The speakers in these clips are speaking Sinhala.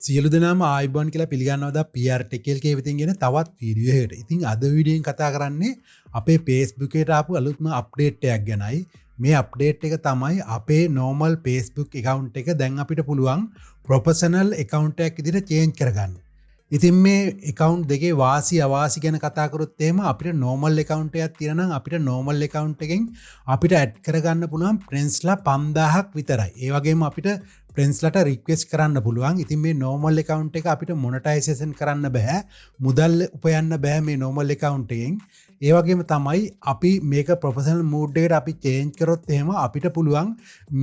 සියලු දෙනාම ආයිබෝන් කියලා පිළිගන්නවා PR Tech එකේ විතින් ගෙන තවත් වීඩියෝ එකකට. ඉතින් අද වීඩියෝෙන් කතා කරන්නේ අපේ Facebook එකට ආපු අලුත්ම අප්ඩේට් එකක් ගැනයි. මේ අප්ඩේට් එක තමයි අපේ normal Facebook account එක දැන් අපිට පුළුවන් professional account එකක් විදිහට change කරගන්න. ඉතින් මේ account දෙකේ වාසි අවාසි ගැන කතා කරොත් එහෙම අපිට normal account එකක් තියෙනවා නම් අපිට normal account එකෙන් අපිට add කරගන්න පුළුවන් friendsලා 5000ක් විතරයි. ඒ වගේම අපිට friendsලට request කරන්න පුළුවන්. ඉතින් මේ normal account එක අපිට monetization කරන්න බෑ. මුදල් උපයන්න බෑ මේ normal account එකෙන්. ඒ වගේම තමයි අපි මේක professional mode එකට අපි change කරොත් එහෙම අපිට පුළුවන්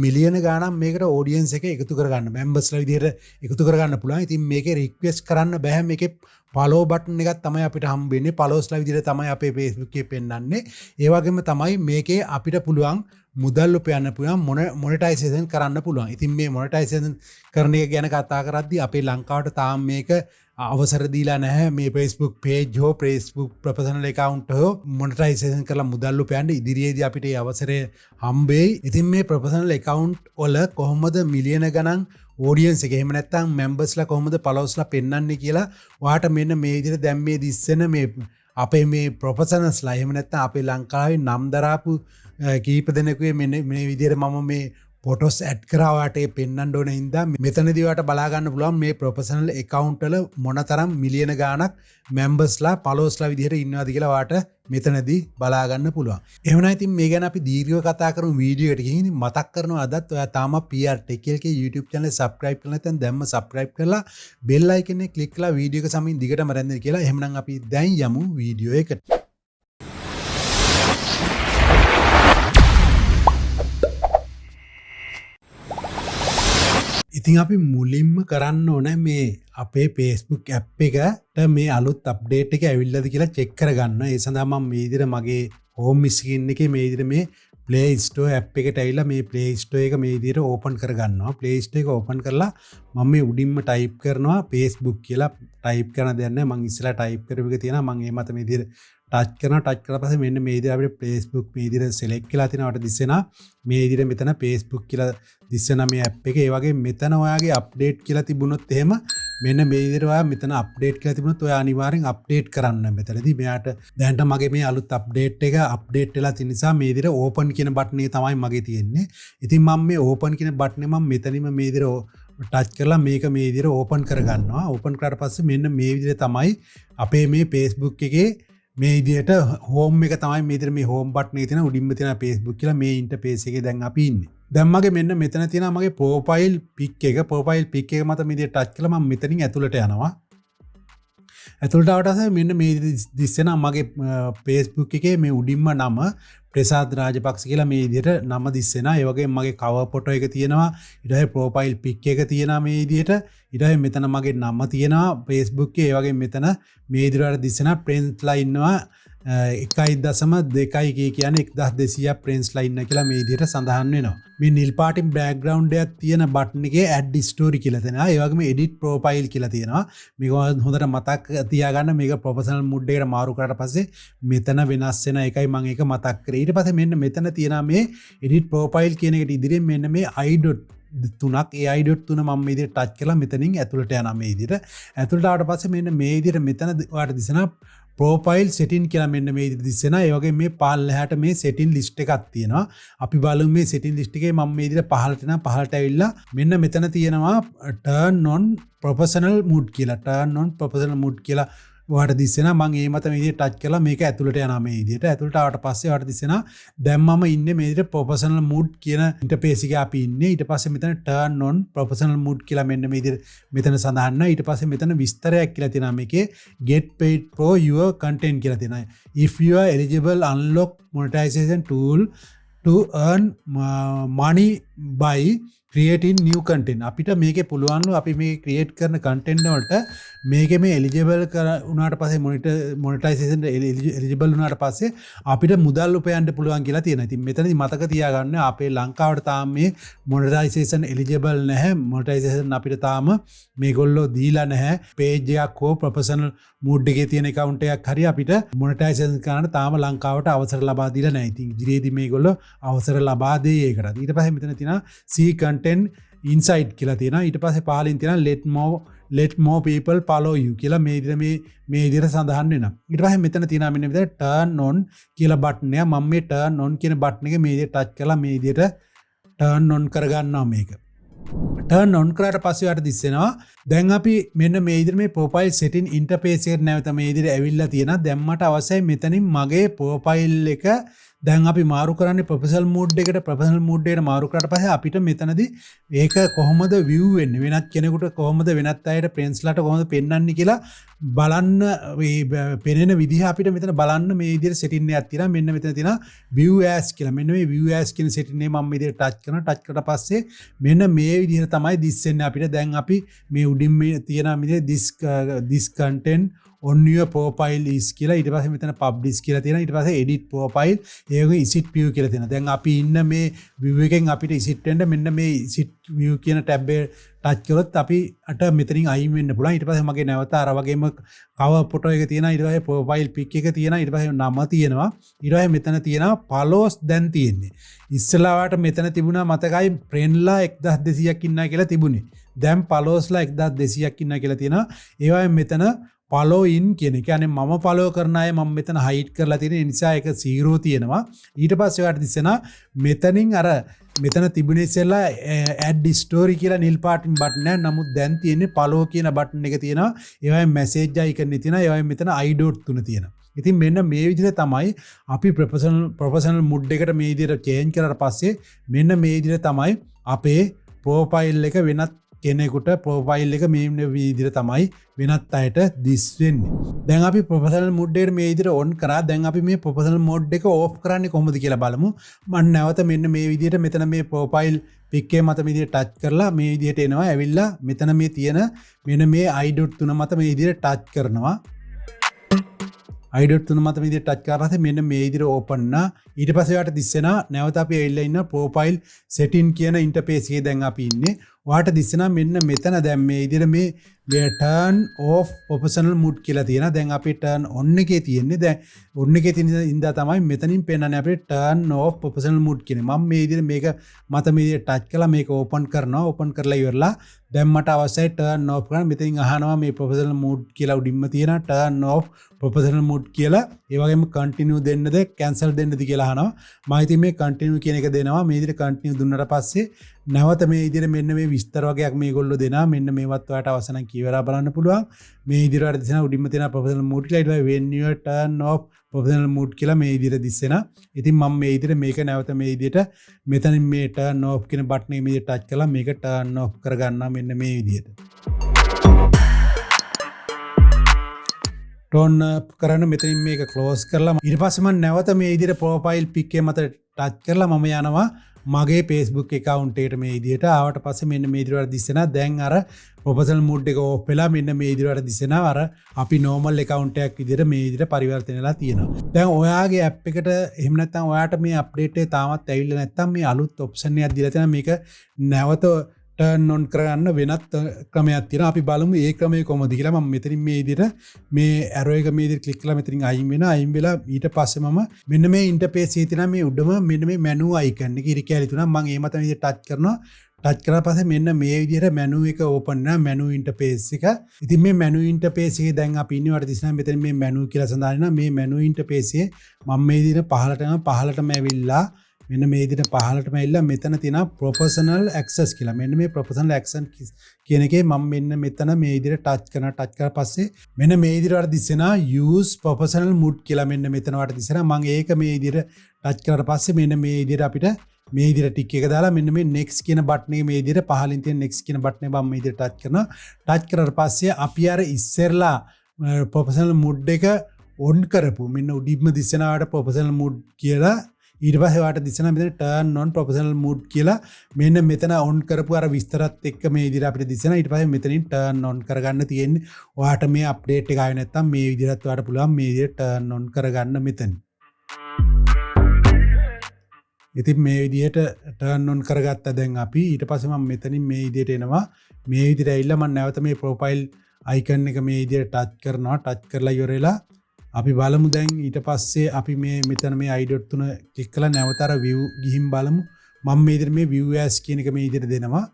මිලියන ගාණක් මේකට audience එක එකතු කරගන්න. members ලා විදිහට එකතු කරගන්න පුළුවන්. ඉතින් මේකේ request කරන්න බෑ. මේකේ follow button එකක් තමයි අපිට හම්බ වෙන්නේ. followers ලා විදිහට තමයි අපේ Facebook එකේ පෙන්වන්නේ. ඒ වගේම තමයි මේකේ අපිට පුළුවන් මුදල් උපයන්න පුළුවන් මොනෙටයිසේෂන් කරන්න පුළුවන්. ඉතින් මේ මොනෙටයිසේෂන් කරන එක ගැන කතා කරද්දී අපේ ලංකාවට තාම මේක අවසර දීලා නැහැ. මේ Facebook page හෝ Facebook professional account හෝ මොනෙටයිසේෂන් කරලා මුදල් උපයන්න ඉදිරියේදී අපිට ඒ අවසරය හම්බෙයි. ඉතින් මේ professional account වල කොහොමද මිලියන ගණන් audience එක එහෙම නැත්නම් members ලා කොහොමද followers ලා පෙන්වන්නේ කියලා ඔයාට මෙන්න මේ විදිහට දැන් මේ දිස්සෙන මේ අපේ මේ professionals ලා එහෙම නැත්නම් අපේ ලංකාවේ නම් දරාපු කීප දෙනෙකුගේ මේ විදිහට මම මේ ෆොටෝස් ඇඩ් කරා ඔයාට ඒ පෙන්වන්න ඕන හින්දා මෙතනදී ඔයාට බලා ගන්න පුළුවන් මේ ප්‍රොෆෙෂනල් account වල මොනතරම් මිලියන ගාණක් members ලා followers ලා විදිහට ඉන්නවද කියලා ඔයාට මෙතනදී බලා ගන්න පුළුවන්. එහෙනම් ඉතින් මේ ගැන අපි දීර්ඝව කතා කරමු වීඩියෝ එකට ගිහින් මතක් කරනවා අදත් ඔයා තාම PR Tech එකේ YouTube channel subscribe කරලා නැත්නම් දැම්ම subscribe කරලා bell icon එක click කරලා වීඩියෝ එක සමින් දිගටම රැඳෙන්න කියලා. එහෙනම් අපි දැන් යමු වීඩියෝ එකට. ඉතින් අපි මුලින්ම කරන්න ඕන මේ අපේ Facebook app එකට මේ අලුත් අප්ඩේට් එක ඇවිල්ලාද කියලා චෙක් කරගන්න. ඒ සඳහා මම මේ විදිහට මගේ home screen එකේ මේ විදිහට මේ Play Store app එකට ඇවිල්ලා මේ Play Store එක මේ විදිහට open කරගන්නවා. Play Store එක open කරලා මම මේ උඩින්ම type කරනවා Facebook කියලා type කරන දෙයක් නැහැ. මම ඉස්සෙල්ලා type කරපු එක තියෙනවා. මම ඒ මත මේ විදිහට ටච් කරලා පස්සේ මෙන්න මේ විදිහට අපිට Facebook මේ විදිහට select කරලා තිනවට දිස්සෙනවා මේ විදිහට මෙතන Facebook කියලා දිස්සෙනවා මේ app එක. ඒ වගේ මෙතන ඔයාගේ update කියලා තිබුණොත් එහෙම මෙන්න මේ විදිහට ඔයා මෙතන update කියලා තිබුණොත් ඔයා අනිවාර්යෙන් update කරන්න මෙතනදී. මෙයාට දැනට මගේ මේ අලුත් update එක update වෙලා තියෙන නිසා මේ විදිහට open කියන button එක තමයි මගේ තියෙන්නේ. ඉතින් මම මේ open කියන button එක මම මෙතනින්ම මේ විදිහට ටච් කරලා මේක මේ විදිහට open කරගන්නවා. open කරාට පස්සේ මෙන්න මේ විදිහට තමයි අපේ මේ Facebook එකේ මේ විදිහට home එක තමයි මේ විදිහට මේ home button එකේ තියෙන උඩින්ම තියෙන Facebook කියලා මේ interface එකේ දැන් අපි ඉන්නේ. දැන් මගේ මෙන්න මෙතන තියෙනවා මගේ profile pic එක. profile pic එක මත මේ විදිහට ටච් කළා මම මෙතනින් ඇතුළට යනවා. ඇතුළට ආවට පස්සේ මෙන්න මේ දිස්සෙනවා මගේ Facebook එකේ මේ උඩින්ම නම ප්‍රසාද් රාජපක්ෂ කියලා මේ විදිහට නම දිස්සෙනවා. ඒ වගේම මගේ cover photo එක තියෙනවා. ඊට පස්සේ profile pic එක තියෙනවා මේ විදිහට. ඊට පස්සේ මෙතන මගේ නම තියෙනවා Facebook එකේ. ඒ වගේම මෙතන මේ විදිහට දිස්සෙනවා friends ලා ඉන්නවා 1.2 කියන්නේ 1200ක් friends ලා ඉන්න කියලා මේ විදිහට සඳහන් වෙනවා. මේ නිල් පාටින් background එකක් තියෙන button එකේ add story කියලා තියෙනවා. ඒ වගේම edit profile කියලා තියෙනවා. මේක හොඳට මතක් තියාගන්න. මේක professional mode එකට මාරු කරාට පස්සේ මෙතන වෙනස් වෙන එකයි මම ඒක මතක් කරේ. ඊට පස්සේ මෙන්න මෙතන තියෙනවා මේ edit profile කියන එකට ඉදිරියෙන් මෙන්න මේ i dot තුනක් ඒ i dot තුන මම මේ විදිහට ටච් කරලා මෙතනින් ඇතුළට යනවා මේ විදිහට. ඇතුළට ආවට පස්සේ මෙන්න මේ විදිහට මෙතන ඔයාලට දිසනවා profile setting කියලා මෙන්න මේ විදිහට දිස්සෙනවා. ඒ වගේ මේ පහළට මේ setting list එකක් තියෙනවා. අපි බලමු මේ setting list එකේ මම මේ විදිහට පහළට යනවා. පහළට ඇවිල්ලා මෙන්න මෙතන තියෙනවා turn on professional mode කියලා. turn on professional mode කියලා ඔයාලට දිස්සෙනවා. මම මේ මත මේ විදිහට ටච් කරලා මේක ඇතුළට යනවා මේ විදිහට. ඇතුළට ආවට පස්සේ ඔයාලට දිස්සෙනවා දැන් මම ඉන්නේ මේ විදිහට professional mode කියන interface එකේ අපි ඉන්නේ. ඊට පස්සේ මෙතන turn on professional mode කියලා මෙන්න මේ විදිහට මෙතන සඳහන් වෙනවා. ඊට පස්සේ මෙතන විස්තරයක් කියලා තියෙනවා මේකේ get paid for your content කියලා තියෙනවා. if you are eligible unlock monetization tool to earn money by creating new content. අපිට මේකේ පුළුවන්ලු අපි මේ ක්‍රියේට් කරන content වලට මේකේ මේ eligible වුණාට පස්සේ monetization eligible වුණාට පස්සේ අපිට මුදල් උපයන්න පුළුවන් කියලා තියෙනවා. ඉතින් මෙතනදී මතක තියාගන්න අපේ ලංකාවට තාම මේ monetization eligible නැහැ. monetization අපිට තාම මේගොල්ලෝ දීලා නැහැ. page එකක් හෝ professional mode එකේ තියෙන account එකක් හරි අපිට monetization කරන්න තාම ලංකාවට අවසර ලබා දීලා නැහැ. ඉතින් ඉදිරියේදී මේගොල්ලෝ අවසර ලබා දෙයි ඒකට. ඊට පස්සේ මෙතන තියෙනවා see content insight කියලා තියෙනවා. ඊට පස්සේ පහලින් තියෙනවා let more let more people follow you කියලා මේ විදිහට සඳහන් වෙනවා. ඊට පස්සේ මෙතන තියෙනවා මෙන්න විදිහට turn on කියලා බටන් එක. මම මේ turn on කියන බටන් එක මේ විදිහට ටච් කරලා මේ විදිහට turn on කරගන්නවා මේක. turn on කරාට පස්සේ යාට දිස්සෙනවා දැන් අපි මෙන්න මේ විදිහට මේ profile setting interface එකට නැවත මේ විදිහට ඇවිල්ලා තියෙනවා. දැන් මට අවශ්‍යයි මෙතනින් මගේ profile එක දැන් අපි මාරු කරන්නේ ප්‍රොෆෙෂනල් මෝඩ් එකට. ප්‍රොෆෙෂනල් මෝඩ් එකට මාරු කරාට පස්සේ අපිට මෙතනදී ඒක කොහොමද view වෙන්නේ, වෙනත් කෙනෙකුට කොහොමද වෙනත් අයට friendsලාට කොහොමද පෙන්වන්නේ කියලා බලන්න මේ පෙනෙන විදිහ අපිට මෙතන බලන්න මේ විදිහට setting එකක් තියෙනවා. මෙන්න මෙතන තියෙනවා view as කියලා. මෙන්න මේ view as කියන setting එක මම මේ විදිහට touch කරනවා. touch කරලා පස්සේ මෙන්න මේ විදිහට තමයි දිස්සෙන්නේ අපිට. දැන් අපි මේ උඩින් මේ තියෙන මේ this content on your profile is කියලා. ඊට පස්සේ මෙතන publish කියලා තියෙනවා. ඊට පස්සේ edit profile ඒක isit view කියලා තියෙනවා. දැන් අපි ඉන්න මේ view එකෙන් අපිට isit වෙන්න මෙන්න මේ isit view කියන tab එක ටච් කරොත් අපිට මෙතනින් අයින් වෙන්න පුළුවන්. ඊට පස්සේ මගේ නැවත අර වගේම cover photo එක තියෙනවා. ඊට පස්සේ profile pic එක තියෙනවා. ඊට පස්සේ නම තියෙනවා. ඊට පස්සේ මෙතන තියෙනවා follows දැන් තියෙන්නේ. ඉස්සලාවට මෙතන තිබුණා මතකයි friendලා 1200ක් ඉන්නා කියලා තිබුණේ. දැන් followsලා 1200ක් ඉන්නා කියලා තියෙනවා. ඒ වගේම මෙතන follow in කියන එක. يعني මම follow කරන අය මම මෙතන hide කරලා තියෙන නිසා ඒක 0 තියෙනවා. ඊට පස්සේ ඔයාලට දිස්සෙනවා මෙතනින් අර මෙතන තිබුණේ ඉස්සෙල්ලා add story කියලා නිල් පාටින් බටන් එක. නමුත් දැන් තියෙන්නේ follow කියන බටන් එක තියෙනවා. ඒ වගේම message icon එක තියෙනවා. ඒ වගේම මෙතන i.3 තියෙනවා. ඉතින් මෙන්න මේ විදිහට තමයි අපි ප්‍රොෆෙෂනල් mood එකට මේ විදිහට change කරලා පස්සේ මෙන්න මේ විදිහට තමයි අපේ profile එක වෙනත් කෙනෙකුට profile එක මේ විදිහට තමයි වෙනත් අයට දිස් වෙන්නේ. දැන් අපි ප්‍රොෆෙෂනල් මෝඩ් එකට මේ විදිහට on කරා. දැන් අපි මේ ප්‍රොෆෙෂනල් මෝඩ් එක off කරන්නේ කොහොමද කියලා බලමු. මම නැවත මෙන්න මේ විදිහට මෙතන මේ profile pic එක මත මේ විදිහට touch කරලා මේ විදිහට එනවා. ඇවිල්ලා මෙතන මේ තියෙන මෙන්න මේ i.3 මත මේ විදිහට touch කරනවා. i.3 මත මේ විදිහට touch කරලා පස්සේ මෙන්න මේ විදිහට open නා. ඊට පස්සේ ඔයාලට දිස්සෙනවා නැවත අපි ඇවිල්ලා ඉන්න profile setting කියන interface එකේ දැන් අපි ඉන්නේ. ඔයාලට දිස්සෙනවා මෙන්න මෙතන දැන් මේ විදිහට මේ turn off professional mode කියලා තියෙනවා. දැන් අපි turn on එකේ තියෙන්නේ. දැන් on එකේ තියෙන ඉඳලා තමයි මෙතනින් පෙන්නන්නේ අපිට turn off professional mode කියන්නේ. මම මේ විදිහට මේක මත මේ විදිහට touch කරලා මේක open කරනවා. open කරලා ඉවරලා දැන් මට අවශ්‍යයි turn off කරන්න. මෙතනින් අහනවා මේ professional mode කියලා උඩින්ම තියෙනවා turn off professional mode කියලා. ඒ වගේම continue දෙන්නද cancel දෙන්නද කියලා අහනවා. මම ඉතින් මේ continue කියන එක දෙනවා. මේ විදිහට continue දුන්නාට පස්සේ නැවත මේ විදිහට මෙන්න මේ විස්තර වගේක් මේගොල්ලෝ දෙනවා. මෙන්න මේවත් ඔයාලට අවශ්‍ය නම් කියවලා බලන්න පුළුවන්. මේ විදිහට දිසන උඩින්ම තියෙන professional mode කියලා. ඊට පස්සේ when you turn off professional mode කියලා මේ විදිහට දිස්සෙනවා. ඉතින් මම මේ විදිහට මේක නැවත මේ විදිහට මෙතනින් මේ turn off කියන බටන් එක මේ විදිහට ටච් කරලා මේක turn off කරගන්නවා මෙන්න මේ විදිහට. turn off කරන මෙතනින් මේක close කරලා ඊට පස්සේ මම නැවත මේ විදිහට profile pic එක මත ටච් කරලා මම යනවා මගේ Facebook account එකට මේ විදිහට ආවට පස්සේ මෙන්න මේ විදිහට දිස්සෙනවා. දැන් අර ප්‍රොෆෙෂනල් මෝඩ් එක ඕෆ් වෙලා මෙන්න මේ විදිහට දිස්සෙනවා. අර අපි normal account එකක් විදිහට මේ විදිහට පරිවර්තන වෙලා තියෙනවා. දැන් ඔයාගේ app එකට එහෙම නැත්නම් ඔයාට මේ update එක තාමත් ඇවිල්ලා නැත්නම් මේ අලුත් option එකක් දීලා තියෙනවා. මේක නැවත turn on කරගන්න වෙනත් ක්‍රමයක් තියෙනවා. අපි බලමු ඒ ක්‍රමය කොහොමද කියලා. මම මෙතනින් මේ විදිහට මේ arrow එක මේ විදිහට click කරලා මෙතනින් අයින් වෙනවා. අයින් වෙලා ඊට පස්සේ මම මෙන්න මේ interface එකේ තියෙන මේ උඩම මෙන්න මේ menu icon එක ඉරි කැලි තුනක් මම ඒ මත මේ විදිහට touch කරනවා. touch කරලා පස්සේ මෙන්න මේ විදිහට menu එක open වෙනවා. menu interface එක. ඉතින් මේ menu interface එකේ දැන් අපි ඉන්නේ වට දිස්නා මෙතන මේ menu කියලා සඳහන් වෙනවා. මේ menu interface එකේ මම මේ විදිහට පහළටම ඇවිල්ලා මෙන්න මේ විදිහට පහළටම ඇවිල්ලා මෙතන තියෙන professional access කියලා. මෙන්න මේ professional access කියන එකේ මම මෙන්න මෙතන මේ විදිහට touch කරලා පස්සේ මෙන්න මේ විදිහට දිස්සෙනවා use professional mode කියලා. මෙන්න මෙතන වට දිස්සෙනවා. මම ඒක මේ විදිහට touch කරලා පස්සේ මෙන්න මේ විදිහට අපිට මේ විදිහට ටික් එක දාලා මෙන්න මේ next කියන බටන් එක මේ විදිහට පහළින් තියෙන next කියන බටන් එක මම මේ විදිහට touch කරනවා. touch කරලා පස්සේ අපි අර ඉස්සෙල්ලා professional mode එක on කරපු මෙන්න උඩින්ම දිස්සෙනාට professional mode කියලා ඊට පස්සේ ඔයාලට දිස්සන මෙතන turn on professional mode කියලා මෙන්න මෙතන on කරපු අර විස්තරත් එක්ක මේ විදිහට අපිට දිස්සනවා. ඊට පස්සේ මෙතනින් turn on කරගන්න තියෙන්නේ. ඔයාට මේ අප්ඩේට් එක ආවේ නැත්නම් මේ විදිහට ඔයාට පුළුවන් මේ විදිහට turn on කරගන්න මෙතන. ඉතින් මේ විදිහට turn on කරගත්තා දැන් අපි. ඊට පස්සේ මම මෙතනින් මේ විදිහට එනවා. මේ විදිහට ඇවිල්ලා මම නැවත මේ profile icon එක මේ විදිහට touch කරනවා. touch කරලා ඉවර වෙලා අපි බලමු දැන් ඊට පස්සේ අපි මේ මෙතන මේ i.3 ක්ලික් කරලා නැවත අර view ගිහින් බලමු. මම මේ විදිහට මේ view as කියන එක මේ විදිහට දෙනවා.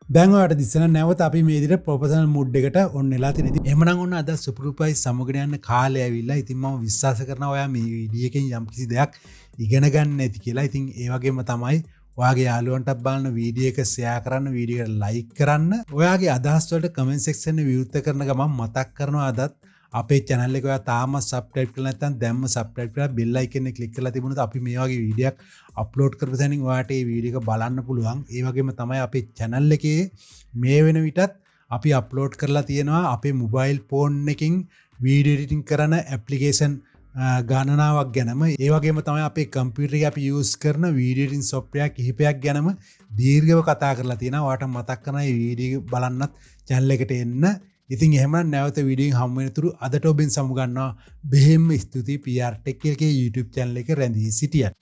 දැන්වට දිස්සන නැවත අපි මේදිට ප්‍රොෆෙෂනල් මුඩ් එකට ඔන්නලා තිනති එමනම් ඔන්න අද සුපුරුපයි සමගන යන්න කාලය ඇවිල්ලා ඉතින් මම විශ්වාස කරනවා ඔයා මේ වීඩියෝ එකෙන් යම්කිසි දෙයක් ඉගෙන ගන්න ඇති කියලා. ඉතින් ඒ වගේම තමයි ඔයාගේ යාළුවන්ටත් බලන්න වීඩියෝ එක ෂෙයා කරන්න, වීඩියෝ එක ලයික් කරන්න. ඔයාගේ අදහස් වලට කමෙන්ට් සෙක්ෂන් එකේ විවෘත කරන ගමන් මතක් කරනවා අදත් අපේ channel එක ඔයා තාම subscribe කරලා නැත්නම් දැම්ම subscribe කරලා bell icon එක click කරලා තිබුණොත් අපි මේ වගේ වීඩියෝ එකක් upload කරපු තැනින් ඔයාට මේ වීඩියෝ එක බලන්න පුළුවන්. ඒ වගේම තමයි අපේ channel එකේ මේ වෙන විටත් අපි අප්ලෝඩ් කරලා තියෙනවා අපේ මොබයිල් ෆෝන් එකකින් වීඩියෝ එඩිටින් කරන ඇප්ලිකේෂන් ගණනාවක් ගැනම. ඒ වගේම තමයි අපේ කම්පියුටර් එකේ අපි යූස් කරන වීඩියෝ එඩිටින් සොෆ්ට්වෙයාර් කිහිපයක් ගැනම දීර්ඝව කතා කරලා තියෙනවා. ඔයාලට මතක් කරනවා මේ වීඩියෝ බලන්නත් channel එකට එන්න. ඉතින් එහෙමනම් නැවත වීඩියෝ එකෙන් හමු වෙනතුරු අදට ඔබෙන් සමු ගන්නවා. බෙහෙම ස්තුතියි PR Tech එකේ YouTube channel එක රැඳී සිටියත්.